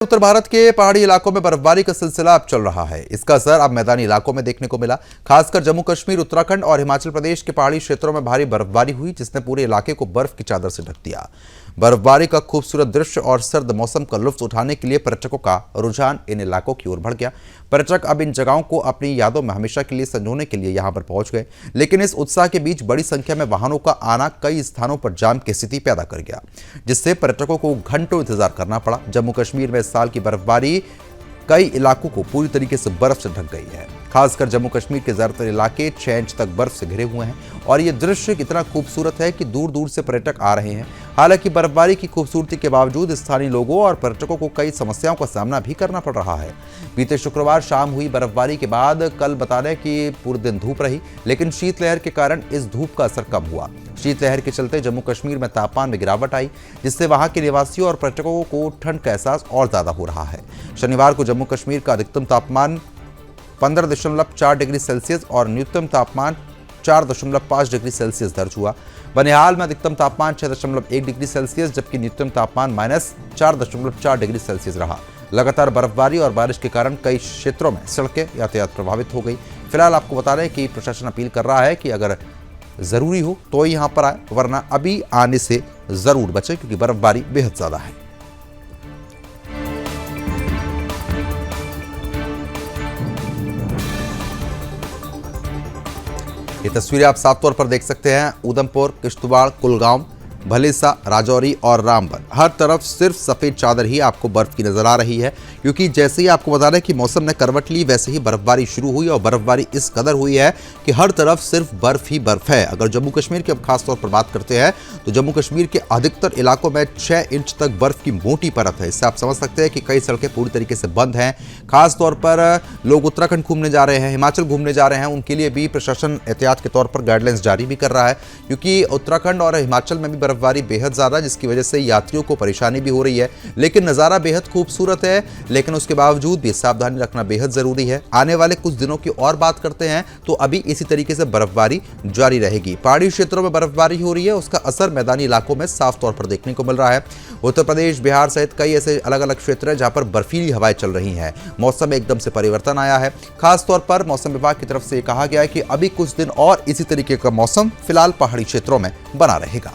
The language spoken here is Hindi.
उत्तर भारत के पहाड़ी इलाकों में बर्फबारी का सिलसिला अब चल रहा है। इसका असर अब मैदानी इलाकों में देखने को मिला। खासकर जम्मू कश्मीर, उत्तराखंड और हिमाचल प्रदेश के पहाड़ी क्षेत्रों में भारी बर्फबारी हुई, जिसने पूरे इलाके को बर्फ की चादर से ढक दिया। बर्फबारी का खूबसूरत दृश्य और सर्द मौसम का लुत्फ उठाने के लिए पर्यटकों का रुझान इन इलाकों की ओर बढ़ गया। पर्यटक अब इन जगहों को अपनी यादों में हमेशा के लिए संजोने के लिए यहां पर पहुंच गए। लेकिन इस उत्साह के बीच बड़ी संख्या में वाहनों का आना कई स्थानों पर जाम की स्थिति पैदा कर गया, जिससे पर्यटकों को घंटों इंतजार करना पड़ा। जम्मू कश्मीर में इस साल की बर्फबारी कई इलाकों को पूरी तरीके से बर्फ से ढक गई है। खासकर जम्मू कश्मीर के ज्यादातर इलाके 6 इंच तक बर्फ से घिरे हुए हैं और ये दृश्य इतना खूबसूरत है कि दूर दूर से पर्यटक आ रहे हैं। हालांकि बर्फबारी की खूबसूरती के बावजूद स्थानीय लोगों और पर्यटकों को कई समस्याओं का सामना भी करना पड़ रहा है। बीते शुक्रवार शाम हुई बर्फबारी के बाद कल बता दें कि पूरे दिन धूप रही, लेकिन शीतलहर के कारण इस धूप का असर कम हुआ। शीतलहर के चलते जम्मू कश्मीर में तापमान में गिरावट आई, जिससे वहां के निवासियों और पर्यटकों को ठंड का एहसास और ज्यादा हो रहा है। शनिवार को जम्मू कश्मीर का अधिकतम तापमान 15.4 डिग्री सेल्सियस और न्यूनतम तापमान 4.5 डिग्री सेल्सियस दर्ज हुआ। बनिहाल में अधिकतम तापमान 6.1 डिग्री सेल्सियस जबकि न्यूनतम तापमान -4.4 डिग्री सेल्सियस रहा। लगातार बर्फबारी और बारिश के कारण कई क्षेत्रों में सड़कें यातायात प्रभावित हो गई। फिलहाल आपको बता रहे हैं कि प्रशासन अपील कर रहा है कि अगर जरूरी हो तो यहां पर आए, वरना अभी आने से जरूर बचे क्योंकि बर्फबारी बेहद ज्यादा है। ये तस्वीरें आप साफ तौर पर देख सकते हैं। उधमपुर, किश्तवाड़, कुलगांव, भलेसा, राजौरी और रामबन, हर तरफ सिर्फ सफेद चादर ही आपको बर्फ की नजर आ रही है, क्योंकि जैसे ही आपको बता रहे कि मौसम ने करवट ली वैसे ही बर्फबारी शुरू हुई और बर्फबारी इस कदर हुई है कि हर तरफ सिर्फ बर्फ ही बर्फ है। अगर जम्मू कश्मीर की अब खास तौर पर बात करते हैं तो जम्मू कश्मीर के अधिकतर इलाकों में 6 इंच तक बर्फ की मोटी परत है। इससे आप समझ सकते हैं कि कई सड़कें पूरी तरीके से बंद हैं। खास तौर पर लोग उत्तराखंड घूमने जा रहे हैं, हिमाचल घूमने जा रहे हैं, उनके लिए भी प्रशासन एहतियात के तौर पर गाइडलाइंस जारी भी कर रहा है, क्योंकि उत्तराखंड और हिमाचल में भी बर्फबारी बेहद ज्यादा, जिसकी वजह से यात्रियों को परेशानी भी हो रही है। लेकिन नजारा बेहद खूबसूरत है, लेकिन उसके बावजूद भी सावधानी रखना बेहद जरूरी है। आने वाले कुछ दिनों की और बात करते हैं तो अभी इसी तरीके से बर्फबारी जारी रहेगी। पहाड़ी क्षेत्रों में बर्फबारी हो रही है, उसका असर मैदानी इलाकों में साफ तौर पर देखने को मिल रहा है। उत्तर प्रदेश, बिहार सहित कई ऐसे अलग अलग क्षेत्र हैं जहां पर बर्फीली हवाएं चल रही हैं। मौसम में एकदम से परिवर्तन आया है। खास तौर पर मौसम विभाग की तरफ से कहा गया है कि अभी कुछ दिन और इसी तरीके का मौसम फिलहाल पहाड़ी क्षेत्रों में बना रहेगा।